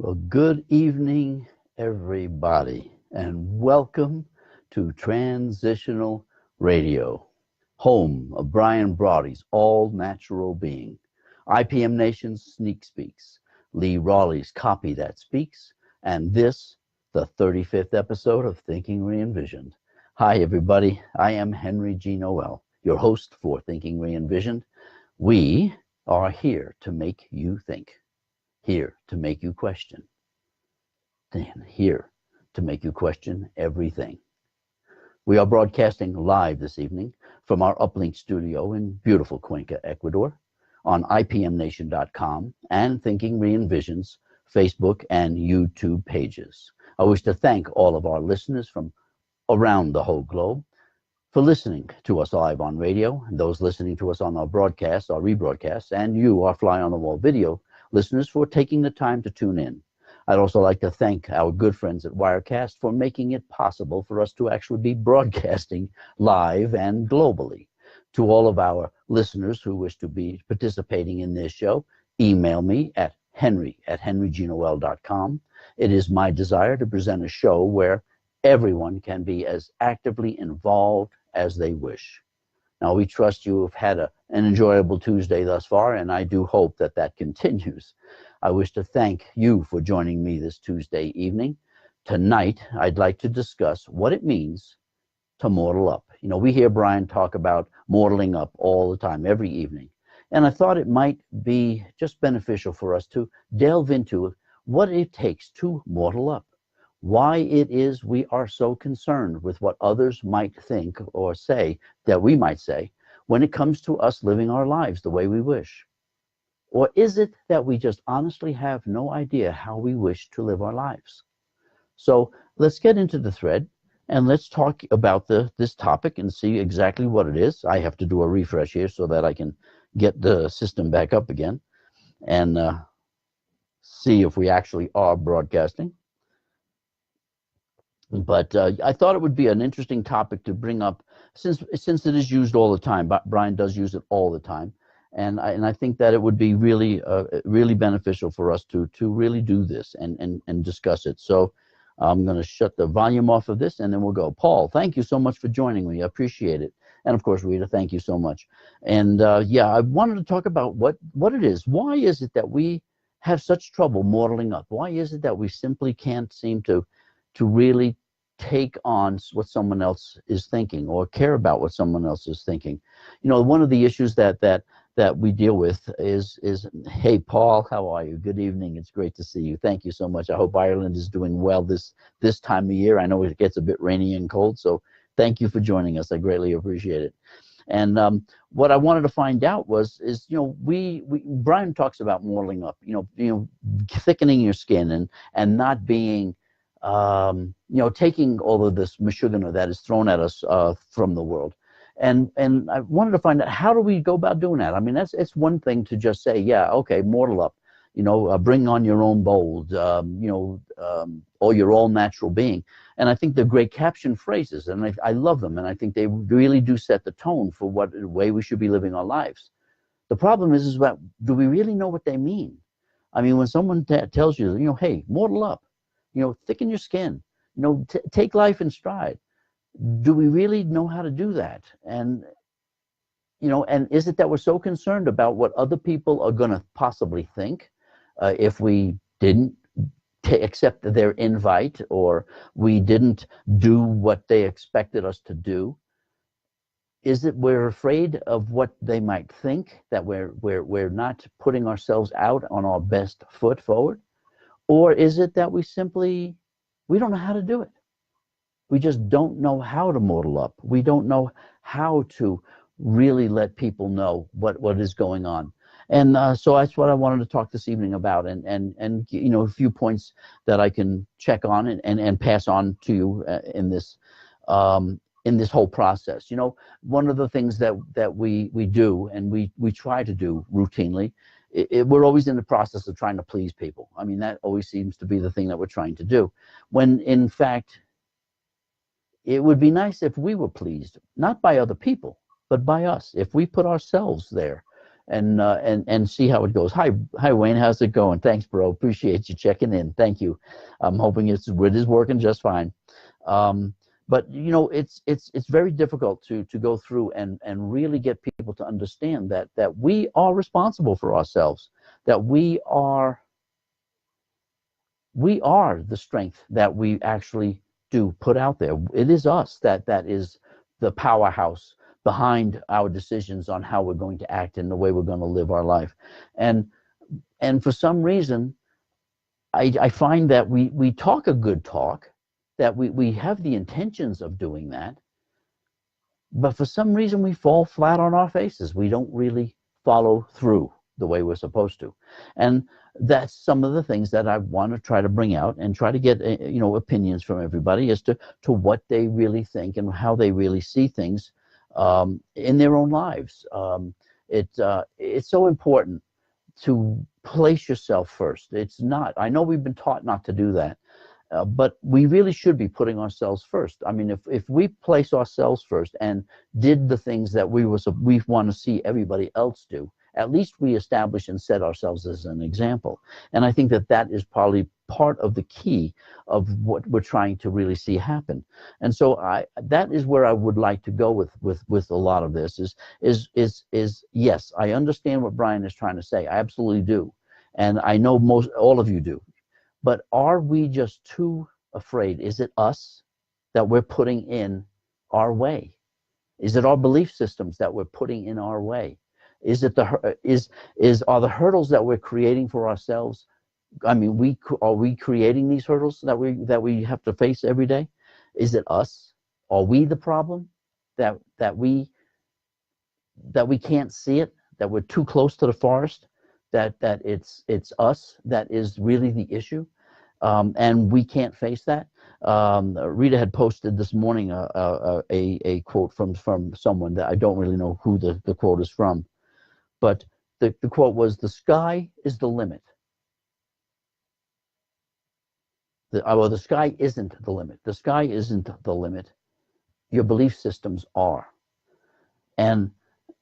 Well, good evening, everybody, and welcome to Transitional Radio, home of Brian Broady's All Natural Being, IPM Nation's Sneak Speaks, Lee Rawley's Copy That Speaks, and this, the 35th episode of Thinking Re-envisioned. Hi, everybody. I am Henry G. Noel, your host for Thinking Re-envisioned. We are here to make you think. Here to make you question. And here to make you question everything. We are broadcasting live this evening from our uplink studio in beautiful Cuenca, Ecuador, on IPMNation.com and Thinking Re-envisioned's Facebook and YouTube pages. I wish to thank all of our listeners from around the whole globe for listening to us live on radio, and those listening to us on our broadcasts, our rebroadcasts, and you, our fly-on-the-wall video listeners, for taking the time to tune in. I'd also like to thank our good friends at Wirecast for making it possible for us to actually be broadcasting live and globally. To all of our listeners who wish to be participating in this show, email me at henry@henrygnoel.com. It is my desire to present a show where everyone can be as actively involved as they wish. Now, we trust you have had an enjoyable Tuesday thus far, and I do hope that that continues. I wish to thank you for joining me this Tuesday evening. Tonight, I'd like to discuss what it means to mortal up. You know, we hear Brian talk about mortaling up all the time, every evening. And I thought it might be just beneficial for us to delve into what it takes to mortal up. Why it is we are so concerned with what others might think or say, that we might say, when it comes to us living our lives the way we wish. Or is it that we just honestly have no idea how we wish to live our lives? So let's get into the thread and let's talk about this topic and see exactly what it is. I have to do a refresh here so that I can get the system back up again and see if we actually are broadcasting. But I thought it would be an interesting topic to bring up since it is used all the time. But Brian does use it all the time. And I think that it would be really beneficial for us to really do this and discuss it. So I'm going to shut the volume off of this and then we'll go. Paul, thank you so much for joining me. I appreciate it. And of course, Rita, thank you so much. And yeah, I wanted to talk about what it is. Why is it that we have such trouble mortaling up? Why is it that we simply can't seem to really take on what someone else is thinking or care about what someone else is thinking? You know, one of the issues that we deal with is, hey, Paul, how are you? Good evening. It's great to see you. Thank you so much. I hope Ireland is doing well this time of year. I know it gets a bit rainy and cold, so thank you for joining us. I greatly appreciate it. And what I wanted to find out is, you know, Brian talks about mortaling up, you know, thickening your skin and not being, you know, taking all of this mashugana that is thrown at us from the world. And I wanted to find out, how do we go about doing that? I mean, it's one thing to just say, yeah, okay, mortal up, you know, bring on your own bold, you know, or your all natural being. And I think they're great caption phrases, and I love them, and I think they really do set the tone for what way we should be living our lives. The problem is that, do we really know what they mean? I mean, when someone tells you, you know, hey, mortal up, you know, thicken your skin, you know, take life in stride. Do we really know how to do that? And, you know, and is it that we're so concerned about what other people are going to possibly think if we didn't accept their invite or we didn't do what they expected us to do? Is it we're afraid of what they might think, that we're not putting ourselves out on our best foot forward? Or is it that we don't know how to do it? We just don't know how to mortal up. We don't know how to really let people know what is going on. And so that's what I wanted to talk this evening about, and you know, a few points that I can check on and pass on to you in this whole process. You know, one of the things that we do and we try to do routinely, we're always in the process of trying to please people. I mean, that always seems to be the thing that we're trying to do, when in fact it would be nice if we were pleased, not by other people, but by us. If we put ourselves there and see how it goes. Hi Wayne, how's it going? Thanks, bro. Appreciate you checking in. Thank you. I'm hoping it is working just fine. But you know, it's very difficult to go through and really get people to understand that we are responsible for ourselves, that we are the strength that we actually do put out there. It is us that is the powerhouse behind our decisions on how we're going to act and the way we're going to live our life. And for some reason, I find that we talk a good talk, that we have the intentions of doing that, but for some reason we fall flat on our faces. We don't really follow through the way we're supposed to. And that's some of the things that I want to try to bring out and try to get opinions from everybody as to what they really think and how they really see things in their own lives. It's so important to place yourself first. It's not, I know we've been taught not to do that, but we really should be putting ourselves first. I mean, if we place ourselves first and did the things that we want to see everybody else do, at least we establish and set ourselves as an example. And I think that is probably part of the key of what we're trying to really see happen. And so that is where I would like to go with a lot of this is yes, I understand what Brian is trying to say. I absolutely do. And I know all of you do. But are we just too afraid? Is it us that we're putting in our way? Is it our belief systems that we're putting in our way? Is it are the hurdles that we're creating for ourselves? I mean, are we creating these hurdles that we have to face every day? Is it us? Are we the problem? That we can't see it? That we're too close to the forest? That it's us that is really the issue, and we can't face that. Rita had posted this morning a quote from someone that I don't really know who the quote is from, but the quote was, "The sky is the limit." The sky isn't the limit. The sky isn't the limit. Your belief systems are, and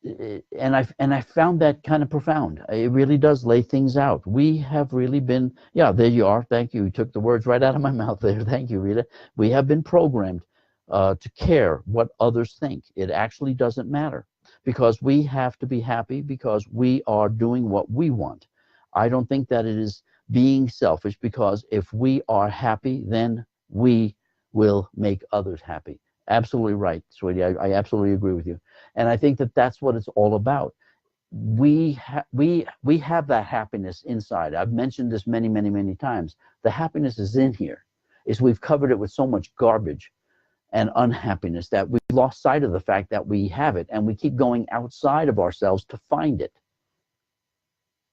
I found that kind of profound. It really does lay things out. We have really been, yeah, there you are. Thank you. You took the words right out of my mouth there. Thank you, Rita. We have been programmed to care what others think. It actually doesn't matter, because we have to be happy because we are doing what we want. I don't think that it is being selfish, because if we are happy, then we will make others happy. Absolutely right, sweetie. I absolutely agree with you. And I think that's what it's all about. We have that happiness inside. I've mentioned this many, many, many times. The happiness is in here. We've covered it with so much garbage and unhappiness that we've lost sight of the fact that we have it, and we keep going outside of ourselves to find it,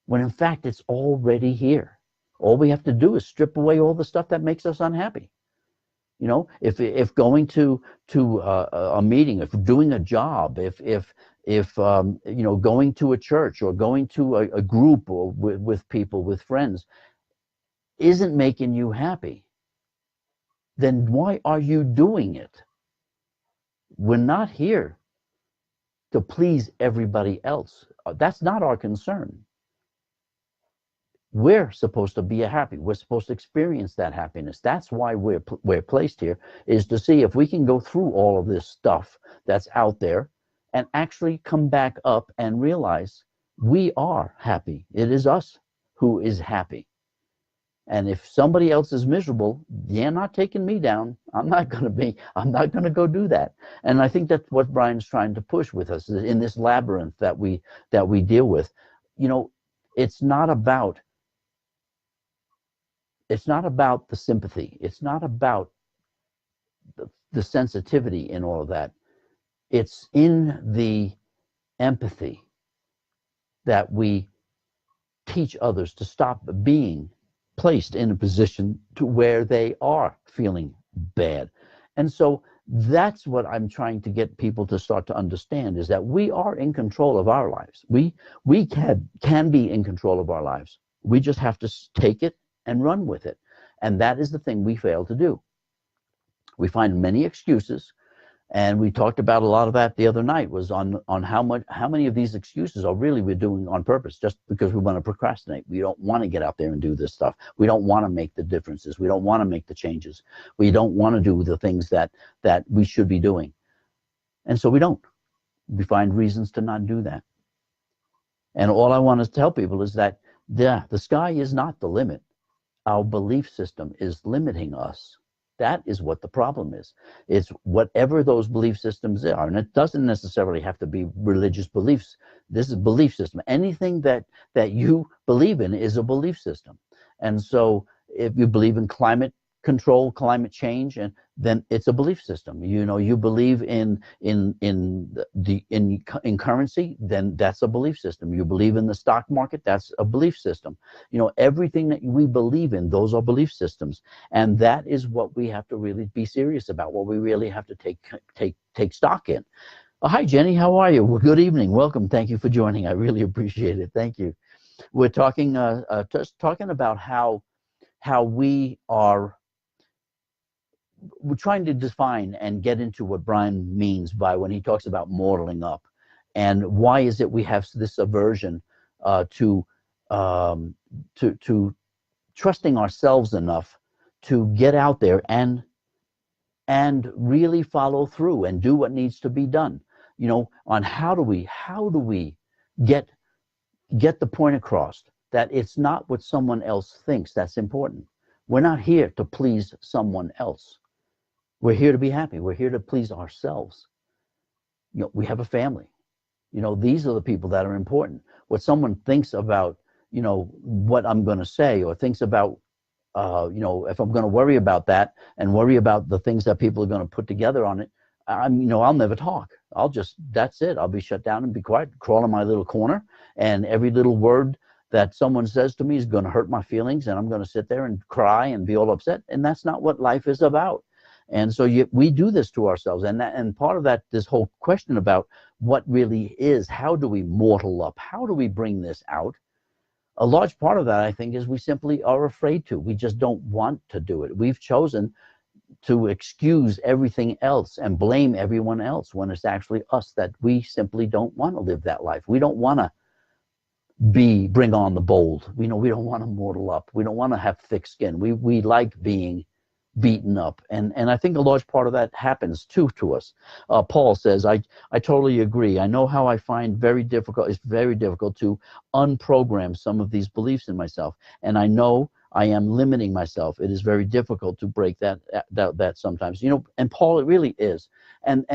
when in fact it's already here. All we have to do is strip away all the stuff that makes us unhappy. You know, if going to a meeting, if doing a job, if going to a church or going to a group or with people, with friends, isn't making you happy, then why are you doing it? We're not here to please everybody else. That's not our concern. We're supposed to be happy. We're supposed to experience that happiness. That's why we're placed here, is to see if we can go through all of this stuff that's out there and actually come back up and realize we are happy. It is us who is happy. And if somebody else is miserable, they're not taking me down. I'm not going to go do that. And I think that's what Brian's trying to push with us in this labyrinth that we deal with. You know, it's not about the sympathy. It's not about the sensitivity in all of that. It's in the empathy that we teach others to stop being placed in a position to where they are feeling bad. And so that's what I'm trying to get people to start to understand, is that we are in control of our lives. We can be in control of our lives. We just have to take it and run with it. And that is the thing we fail to do. We find many excuses. And we talked about a lot of that the other night, was on how many of these excuses are really we're doing on purpose, just because we want to procrastinate. We don't want to get out there and do this stuff. We don't want to make the differences. We don't want to make the changes. We don't want to do the things that we should be doing. And so we don't. We find reasons to not do that. And all I want to tell people is that, yeah, the sky is not the limit. Our belief system is limiting us. That is what the problem is. It's whatever those belief systems are. And it doesn't necessarily have to be religious beliefs. This is a belief system. Anything that you believe in is a belief system. And so if you believe in climate control, climate change, and then it's a belief system. You know, you believe in currency, then that's a belief system. You believe in the stock market, that's a belief system. You know, everything that we believe in, those are belief systems, and that is what we have to really be serious about. What we really have to take stock in. Oh, hi Jenny, how are you? Well, good evening, welcome. Thank you for joining. I really appreciate it. Thank you. We're talking just talking about how we're trying to define and get into what Brian means by when he talks about mortaling up, and why is it we have this aversion to trusting ourselves enough to get out there and really follow through and do what needs to be done. You know, on how do we get the point across that it's not what someone else thinks that's important. We're not here to please someone else. We're here to be happy. We're here to please ourselves. You know, we have a family. You know, these are the people that are important. What someone thinks about, you know, what I'm going to say, or thinks about, you know, if I'm going to worry about that and worry about the things that people are going to put together on it, you know, I'll never talk. That's it. I'll be shut down and be quiet, crawl in my little corner, and every little word that someone says to me is going to hurt my feelings, and I'm going to sit there and cry and be all upset. And that's not what life is about. And so we do this to ourselves, and part of that, this whole question about what really is, how do we mortal up? How do we bring this out? A large part of that, I think, is we simply are afraid to. We just don't want to do it. We've chosen to excuse everything else and blame everyone else when it's actually us, that we simply don't want to live that life. We don't want to bring on the bold. We know we don't want to mortal up. We don't want to have thick skin. We like being beaten up, and I think a large part of that happens to us. Paul says, I totally agree. I know how I find it's very difficult to unprogram some of these beliefs in myself, and I know I am limiting myself. It is very difficult to break that sometimes, you know. And Paul, it really is. And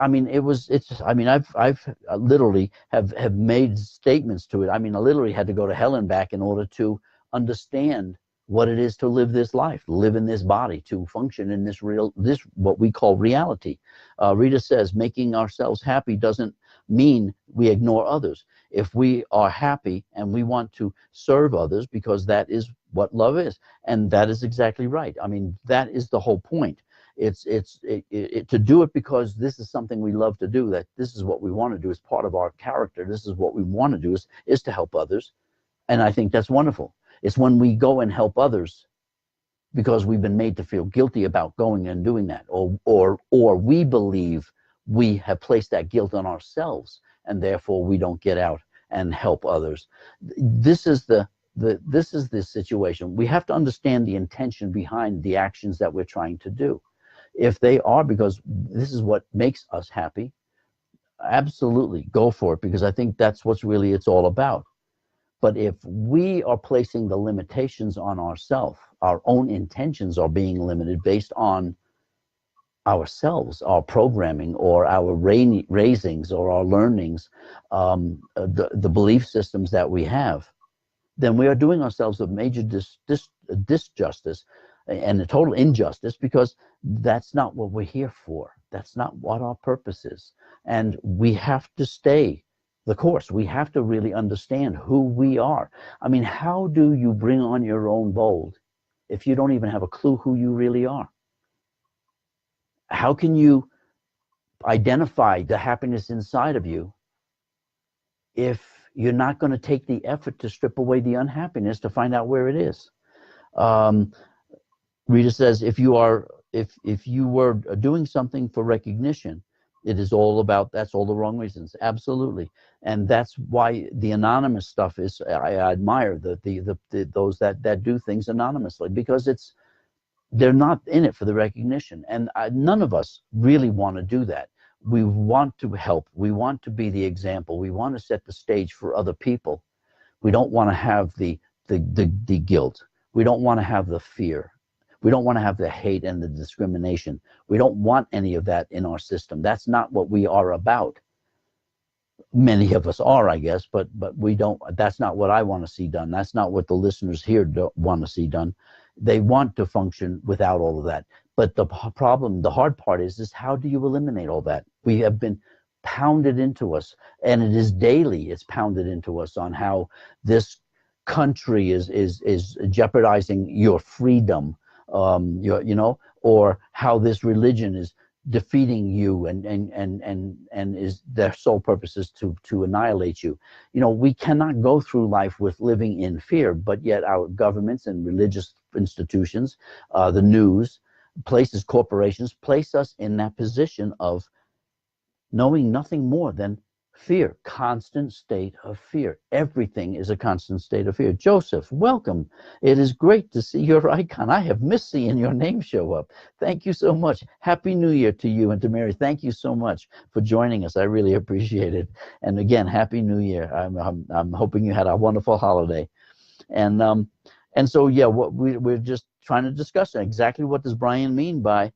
I mean, I've literally have made statements to it. I mean, I literally had to go to hell and back in order to understand what it is to live this life, live in this body, to function in this what we call reality. Rita says, making ourselves happy doesn't mean we ignore others. If we are happy and we want to serve others, because that is what love is, and that is exactly right. I mean, that is the whole point. It's to do it because this is something we love to do, that this is what we want to do as part of our character. This is what we want to do, is to help others. And I think that's wonderful. It's when we go and help others because we've been made to feel guilty about going and doing that, or we believe we have placed that guilt on ourselves, and therefore we don't get out and help others. This is the situation. We have to understand the intention behind the actions that we're trying to do. If they are because this is what makes us happy, absolutely go for it, because I think that's what's really it's all about. But if we are placing the limitations on ourselves, our own intentions are being limited based on ourselves, our programming, or our raisings, or our learnings, the belief systems that we have, then we are doing ourselves a major disjustice and a total injustice, because that's not what we're here for. That's not what our purpose is. And we have to stay the course. We have to really understand who we are. I mean, how do you bring on your own bold if you don't even have a clue who you really are? How can you identify the happiness inside of you if you're not going to take the effort to strip away the unhappiness to find out where it is? Rita says, if if you were doing something for recognition, it is all about, that's all the wrong reasons. Absolutely. And that's why the anonymous stuff is, I admire those that do things anonymously, because they're not in it for the recognition. And none of us really want to do that. We want to help. We want to be the example. We want to set the stage for other people. We don't want to have the guilt. We don't want to have the fear. We don't want to have the hate and the discrimination. We don't want any of that in our system. That's not what we are about. Many of us are, I guess, but we don't. That's not what I want to see done. That's not what the listeners here don't want to see done. They want to function without all of that. But the problem, the hard part is how do you eliminate all that? We have been pounded into us, and it is daily. It's pounded into us on how this country is jeopardizing your freedom, or how this religion is defeating you and is their sole purpose is to annihilate you. We cannot go through life with living in fear, but yet our governments and religious institutions, the news, places, corporations place us in that position of knowing nothing more than fear, constant state of fear. Everything is a constant state of fear. Joseph, welcome. It is great to see your icon. I have missed seeing your name show up. Thank you so much. Happy New Year to you and to Mary. Thank you so much for joining us. I really appreciate it. And again, Happy New Year. I'm hoping you had a wonderful holiday. And so, yeah, what we're just trying to discuss exactly what does Brian mean by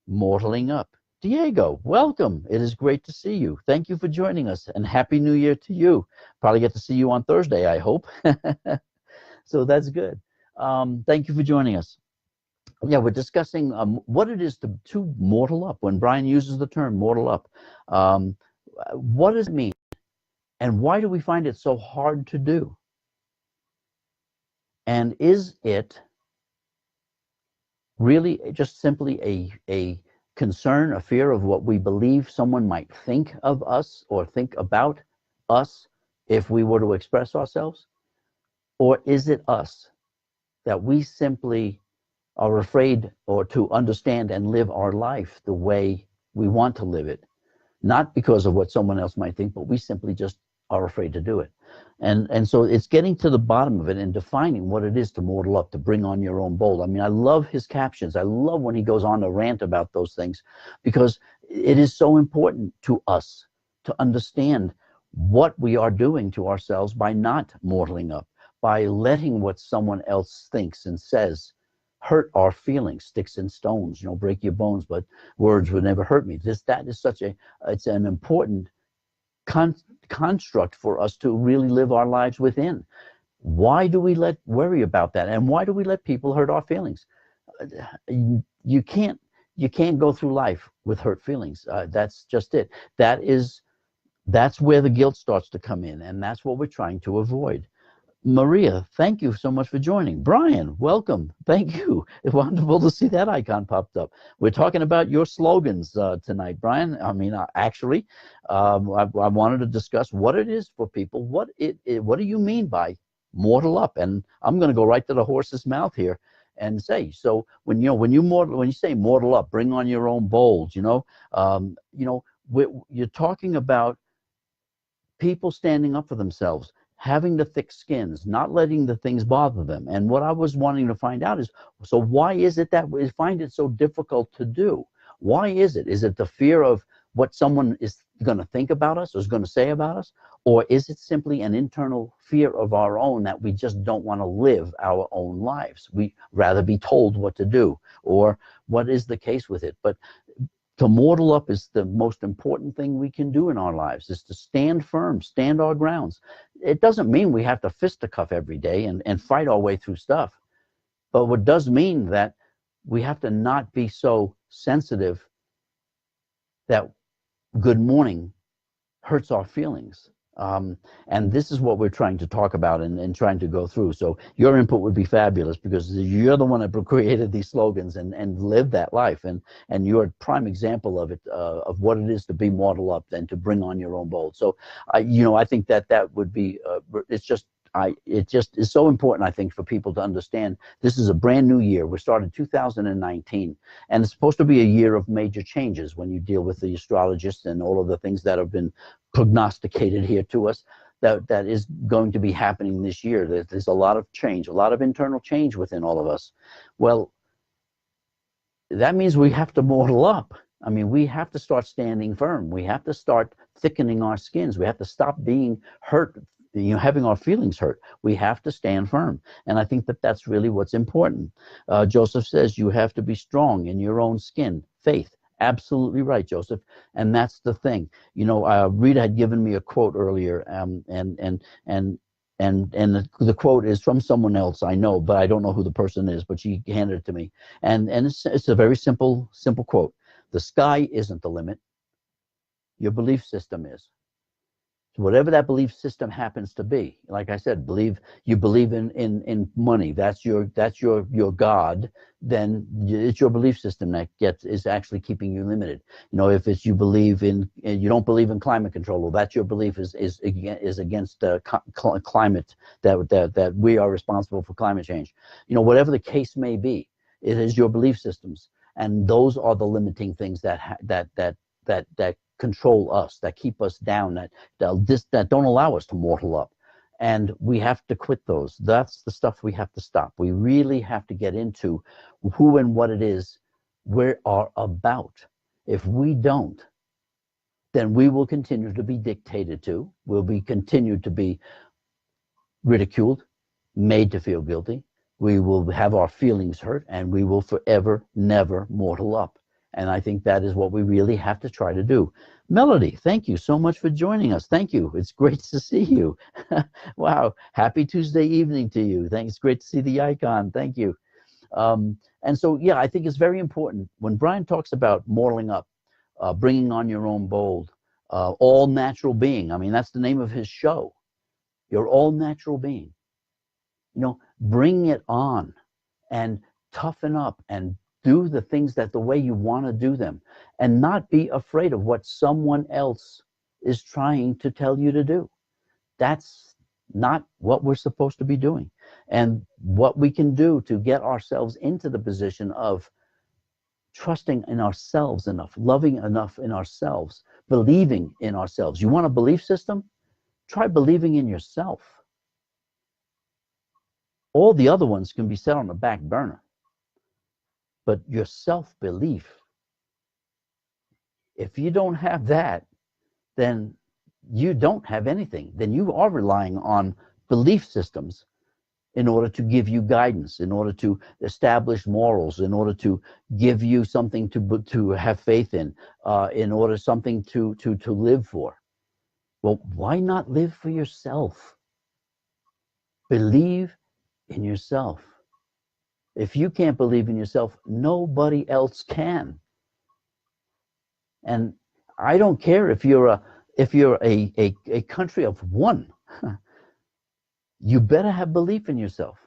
mortaling up. Diego, welcome. It is great to see you. Thank you for joining us, and Happy New Year to you. Probably get to see you on Thursday, I hope. So that's good. Thank you for joining us. Yeah, we're discussing what it is to mortal up. When Brian uses the term mortal up, what does it mean? And why do we find it so hard to do? And is it really just simply a concern, a fear of what we believe someone might think of us or think about us if we were to express ourselves? Or is it us that we simply are afraid or to understand and live our life the way we want to live it? Not because of what someone else might think, but we simply just are afraid to do it. And so it's getting to the bottom of it and defining what it is to mortal up, to bring on your own bold. I mean, I love his captions. I love when he goes on to rant about those things, because it is so important to us to understand what we are doing to ourselves by not mortaling up, by letting what someone else thinks and says hurt our feelings. Sticks and stones, break your bones, but words would never hurt me. That is it's an important construct for us to really live our lives within. Why do we worry about that? And why do we let people hurt our feelings? You can't go through life with hurt feelings. That's just it. That's where the guilt starts to come in, and that's what we're trying to avoid. Maria, thank you so much for joining. Brian, welcome. Thank you. It's wonderful to see that icon popped up. We're talking about your slogans tonight, Brian. I mean, actually, I wanted to discuss what it is for people. What do you mean by mortal up? And I'm going to go right to the horse's mouth here and say, so when you say mortal up, bring on your own bold. You're talking about people standing up for themselves, having the thick skins, not letting the things bother them. And what I was wanting to find out is, so why is it that we find it so difficult to do? Why is it? Is it the fear of what someone is going to think about us or is going to say about us? Or is it simply an internal fear of our own that we just don't want to live our own lives? We rather be told what to do, or what is the case with it? But to mortal up is the most important thing we can do in our lives, is to stand firm, stand our grounds. It doesn't mean we have to fisticuff every day and fight our way through stuff. But what does mean that we have to not be so sensitive that good morning hurts our feelings. And this is what we're trying to talk about and trying to go through. So your input would be fabulous, because you're the one that created these slogans and lived that life. And you're a prime example of it, of what it is to be mortal up and to bring on your own bold. So, I think that would be, it's just it just is so important, I think, for people to understand this is a brand new year. We're starting 2019, and it's supposed to be a year of major changes when you deal with the astrologists and all of the things that have been prognosticated here to us. That is going to be happening this year. There's a lot of change, a lot of internal change within all of us. Well, that means we have to mortal up. I mean, we have to start standing firm. We have to start thickening our skins. We have to stop being hurt, having our feelings hurt. We have to stand firm. And I think that that's really what's important. Joseph says you have to be strong in your own skin. Faith. Absolutely right, Joseph. And that's the thing. Rita had given me a quote earlier, and the quote is from someone else I know, but I don't know who the person is, but she handed it to me. And it's a very simple quote. The sky isn't the limit. Your belief system is. So whatever that belief system happens to be, like I said, you believe in money. That's your God. Then it's your belief system that is actually keeping you limited. If it's you don't believe in climate control, well, that's your belief is against climate, that we are responsible for climate change. Whatever the case may be, it is your belief systems, and those are the limiting things that control us, that keep us down, that don't allow us to mortal up. And we have to quit those. That's the stuff we have to stop. We really have to get into who and what it is we are about. If we don't, then we will continue to be dictated to. We'll be continued to be ridiculed, made to feel guilty. We will have our feelings hurt, and we will forever never mortal up. And I think that is what we really have to try to do. Melody, thank you so much for joining us. Thank you. It's great to see you. Wow. Happy Tuesday evening to you. Thanks. Great to see the icon. Thank you. And so, yeah, I think it's very important when Brian talks about mortaling up, bringing on your own bold, all natural being. I mean, that's the name of his show. Your all natural being. Bring it on and toughen up and do the things the way you want to do them, and not be afraid of what someone else is trying to tell you to do. That's not what we're supposed to be doing. And what we can do to get ourselves into the position of trusting in ourselves enough, loving enough in ourselves, believing in ourselves. You want a belief system? Try believing in yourself. All the other ones can be set on the back burner. But your self-belief, if you don't have that, then you don't have anything. Then you are relying on belief systems in order to give you guidance, in order to establish morals, in order to give you something to have faith in order something to live for. Well, why not live for yourself? Believe in yourself. If you can't believe in yourself, nobody else can. And I don't care if you're a country of one. You better have belief in yourself.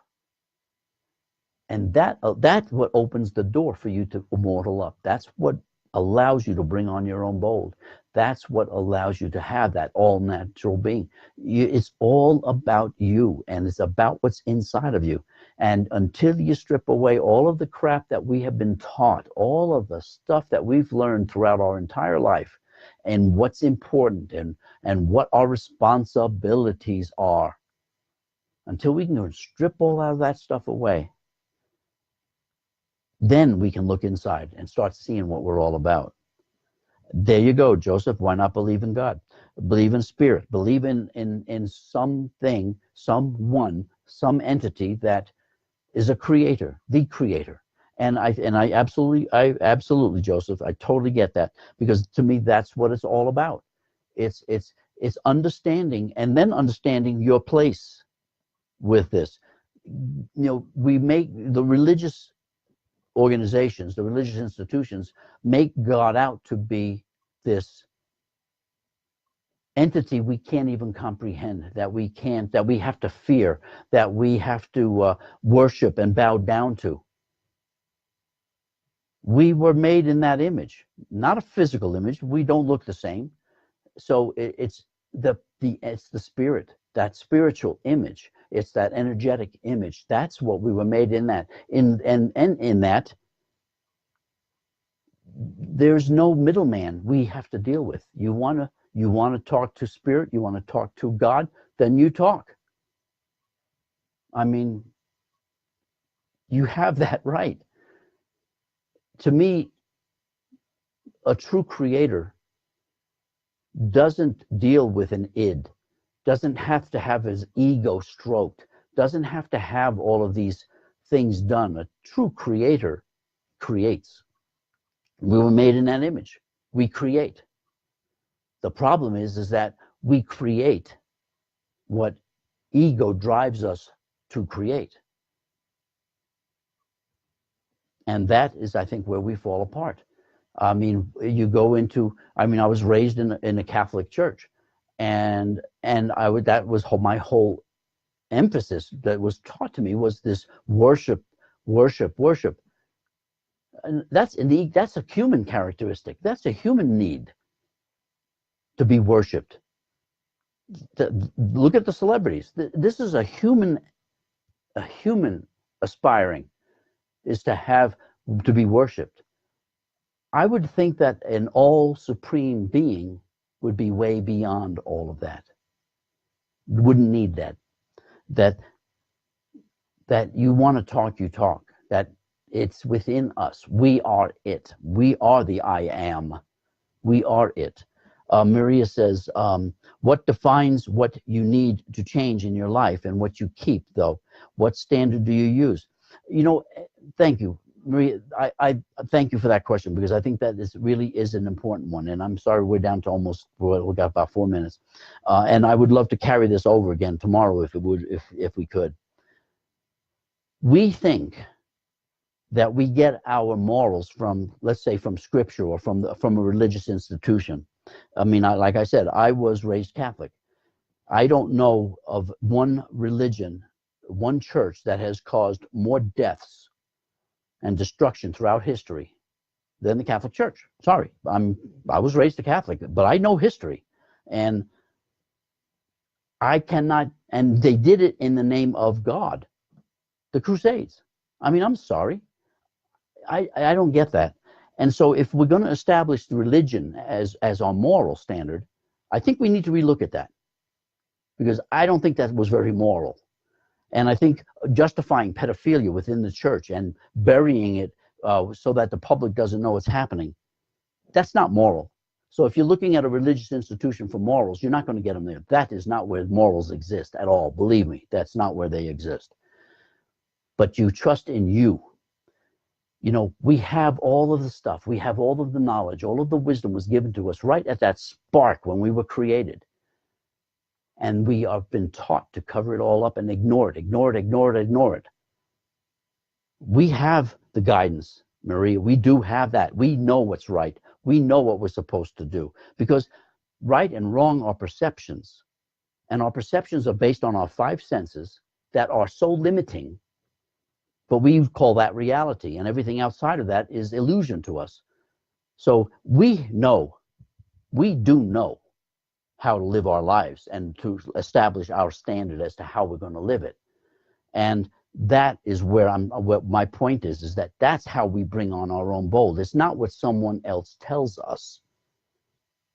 And that's what opens the door for you to mortal up. That's what allows you to bring on your own bold. That's what allows you to have that all natural being. It's all about you, and it's about what's inside of you. And until you strip away all of the crap that we have been taught, all of the stuff that we've learned throughout our entire life, and what's important and what our responsibilities are, until we can strip all of that stuff away, then we can look inside and start seeing what we're all about. There you go, Joseph. Why not believe in God? Believe in spirit. Believe in something, someone, some entity that is a creator, the creator. And I absolutely, Joseph, I totally get that, because to me that's what it's all about. It's understanding, and then understanding your place with this. We make the religious organizations, the religious institutions, make God out to be this entity we can't even comprehend, that we have to fear, that we have to worship and bow down to. We were made in that image, not a physical image. We don't look the same. So it's the spirit. that spiritual image. It's that energetic image. That's what we were made in that. And in that, there's no middleman we have to deal with. You wanna talk to spirit, you want to talk to God, then you talk. I mean, you have that right. To me, a true creator doesn't deal with an id, doesn't have to have his ego stroked, doesn't have to have all of these things done. A true creator creates. We were made in that image. We create. The problem is that we create what ego drives us to create. And that is, I think, where we fall apart. I mean, you go into, I mean, I was raised in a Catholic church, and that was my whole emphasis that was taught to me was this worship. And that's a human characteristic. That's a human need to be worshipped. Look at the celebrities. This is a human aspiring is to be worshipped. I would think that an all supreme being would be way beyond all of that. Wouldn't need that. That you want to talk, you talk. That it's within us. We are it. We are the I am. We are it. Maria says, what defines what you need to change in your life and what you keep, though? What standard do you use? You know, thank you, Maria. I thank you for that question, because I think that this really is an important one. And I'm sorry we're down to we got about 4 minutes. And I would love to carry this over again tomorrow if we could. We think that we get our morals from, let's say, from scripture or from a religious institution. I mean, like I said, I was raised Catholic. I don't know of one religion, one church that has caused more deaths and destruction throughout history than the Catholic Church. Sorry, I was raised a Catholic, but I know history, and I cannot. And they did it in the name of God, the Crusades. I mean, I'm sorry, I don't get that. And so, if we're going to establish the religion as our moral standard, I think we need to relook at that, because I don't think that was very moral. And I think justifying pedophilia within the church and burying it so that the public doesn't know what's happening, that's not moral. So if you're looking at a religious institution for morals, you're not going to get them there. That is not where morals exist at all. Believe me, that's not where they exist. But you trust in you. You know, we have all of the stuff. We have all of the knowledge. All of the wisdom was given to us right at that spark when we were created. And we have been taught to cover it all up and ignore it. We have the guidance, Maria. We do have that. We know what's right. We know what we're supposed to do. Because right and wrong are perceptions. And our perceptions are based on our 5 senses that are so limiting. But we call that reality, and everything outside of that is illusion to us. So we do know how to live our lives and to establish our standard as to how we're going to live it. And that is where what my point is that that's how we bring on our own bold. It's not what someone else tells us.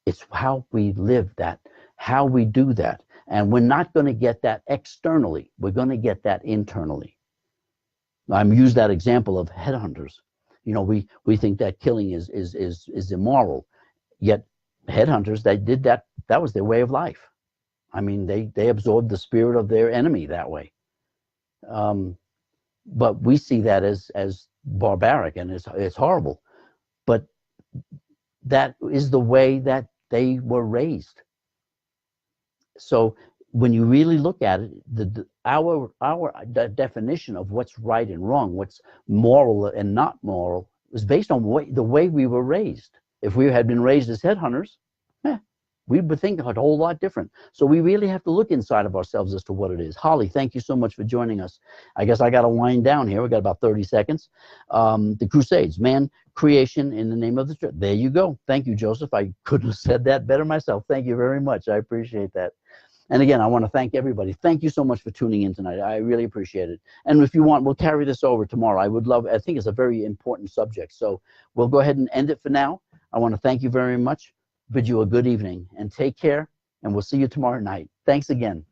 It's how we live that, how we do that. And we're not going to get that externally. We're going to get that internally. I use that example of headhunters. You know, we think that killing is immoral, yet headhunters, they did that. That was their way of life. I mean, they absorbed the spirit of their enemy that way. But we see that as barbaric, and it's horrible. But that is the way that they were raised. So when you really look at it, our definition of what's right and wrong, what's moral and not moral, is based on the way we were raised. If we had been raised as headhunters, we would think a whole lot different. So we really have to look inside of ourselves as to what it is. Holly, thank you so much for joining us. I guess I got to wind down here. We got about 30 seconds. The Crusades, man, creation in the name of the church. There you go. Thank you, Joseph. I couldn't have said that better myself. Thank you very much. I appreciate that. And again, I want to thank everybody. Thank you so much for tuning in tonight. I really appreciate it. And if you want, we'll carry this over tomorrow. I would love, I think it's a very important subject. So we'll go ahead and end it for now. I want to thank you very much, bid you a good evening, and take care, and we'll see you tomorrow night. Thanks again.